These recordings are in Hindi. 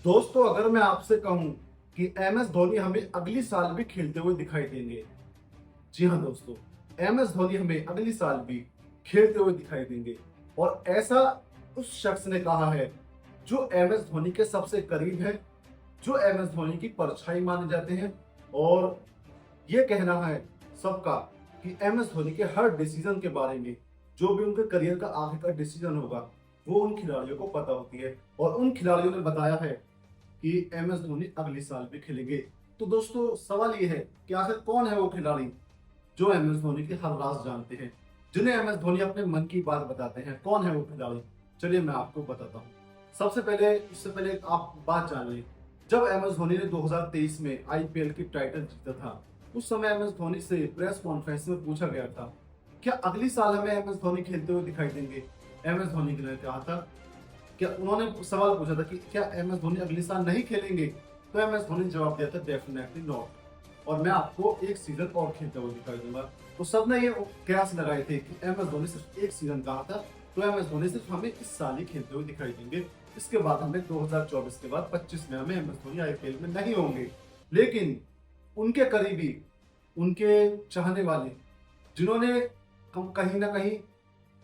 दोस्तों, अगर मैं आपसे कहूं कि एम एस धोनी हमें अगली साल भी खेलते हुए दिखाई देंगे। जी हाँ दोस्तों, एम एस धोनी हमें अगली साल भी खेलते हुए दिखाई देंगे। और ऐसा उस शख्स ने कहा है जो एम एस धोनी के सबसे करीब है, जो एम एस धोनी की परछाई माने जाते हैं। और ये कहना है सबका कि एम एस धोनी के हर डिसीजन के बारे में, जो भी उनके करियर का आगे का डिसीजन होगा, वो उन खिलाड़ियों को पता होती है। और उन खिलाड़ियों ने बताया है कि एम एस धोनी अगले साल भी खेलेंगे। तो दोस्तों, सवाल ये है कि आखिर कौन है वो खिलाड़ी जो एम एस धोनी के हर राज जानते हैं, जिन्हें एम एस धोनी अपने मन की बात बताते हैं। कौन है वो खिलाड़ी? चलिए मैं आपको बताता हूँ। इससे पहले आप बात जान लें। जब एम एस धोनी ने 2023 में आईपीएल की टाइटल जीता था, उस समय एम एस धोनी से प्रेस कॉन्फ्रेंस में पूछा गया था, क्या अगली साल हमें एम एस धोनी खेलते हुए दिखाई देंगे? एम एस धोनी ने कहा था, क्या उन्होंने सवाल पूछा था कि क्या एम एस धोनी अगले साल नहीं खेलेंगे? तो एम एस धोनी ने जवाब दिया था, डेफिनेटली नॉट, और मैं आपको एक सीजन और खेलते हुए दिखाई दूंगा। तो सबने ये कयास लगाए थे कि एम एस धोनी सिर्फ एक सीजन कहा था, तो एम एस धोनी सिर्फ हमें इस साल ही खेलते हुए दिखाई देंगे। इसके बाद हमें 2024 के बाद 25 में हमें एम एस धोनी आईपीएल में नहीं होंगे। लेकिन उनके करीबी, उनके चाहने वाले, जिन्होंने कहीं ना कहीं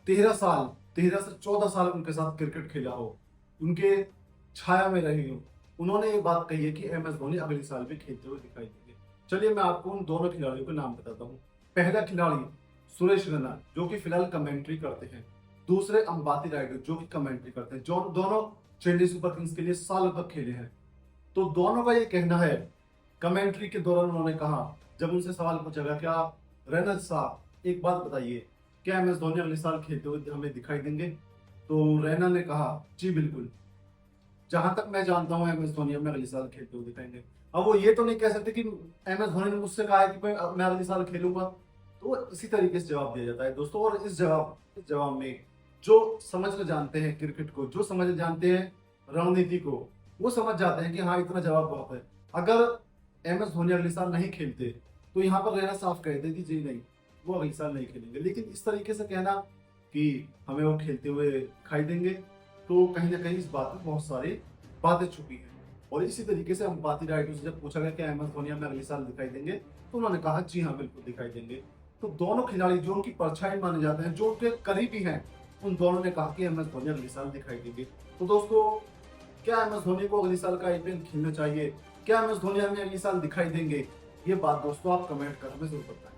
13 से 14 साल उनके साथ क्रिकेट खेला हो, उनके छाया में रहे हो, उन्होंने ये बात कही है कि एम एस धोनी अगले साल भी खेलते हुए दिखाई देंगे। चलिए मैं आपको उन दोनों खिलाड़ियों के नाम बताता हूँ। पहला खिलाड़ी सुरेश रैना, जो कि फिलहाल कमेंट्री करते हैं। दूसरे अंबाती रायडू, जो कि कमेंट्री करते हैं, जो दोनों चेन्नई सुपर किंग्स के लिए सालों तक खेले हैं। तो दोनों का ये कहना है, कमेंट्री के दौरान उन्होंने कहा, जब उनसे सवाल पूछा गया, क्या रैना साहब एक बात बताइए, क्या एम एस धोनी अगले साल खेलते हुए हमें दिखाई देंगे? तो रैना ने कहा, जी बिल्कुल, जहां तक मैं जानता हूँ एम एस धोनी हमें अगले साल खेलते हुए दिखाएंगे। अब वो ये तो नहीं कह सकते कि एम एस धोनी ने मुझसे कहा है कि मैं अगले साल खेलूंगा। तो इसी तरीके से जवाब दिया जाता है दोस्तों। और इस जवाब में जो समझना जानते हैं क्रिकेट को, जो समझ जानते हैं रणनीति को, वो समझ जाते हैं कि हाँ, इतना जवाब बहुत है। अगर एम एस धोनी अगले साल नहीं खेलते, तो यहाँ पर रैना साफ कहते कि जी नहीं, वो अगले साल नहीं खेलेंगे। लेकिन इस तरीके से कहना कि हमें वो खेलते हुए दिखाई देंगे, तो कहीं ना कहीं इस बात में बहुत सारी बातें छुपी हैं। और इसी तरीके से अंपाती रायडू से जब पूछा गया कि एम एस धोनी हमें अगले साल दिखाई देंगे, तो उन्होंने कहा जी हाँ, बिल्कुल दिखाई देंगे। तो दोनों खिलाड़ी जो उनकी परछाई माने जाते हैं, जो उनके करीबी हैं, उन दोनों ने कहा कि एम एस धोनी अगले साल दिखाई देंगे। तो दोस्तों, क्या एम एस धोनी को अगले साल का आईपीएल खेलना चाहिए? क्या एम एस धोनी हमें अगले साल दिखाई देंगे? ये बात दोस्तों आप कमेंट कर हमें जरूर बताएं।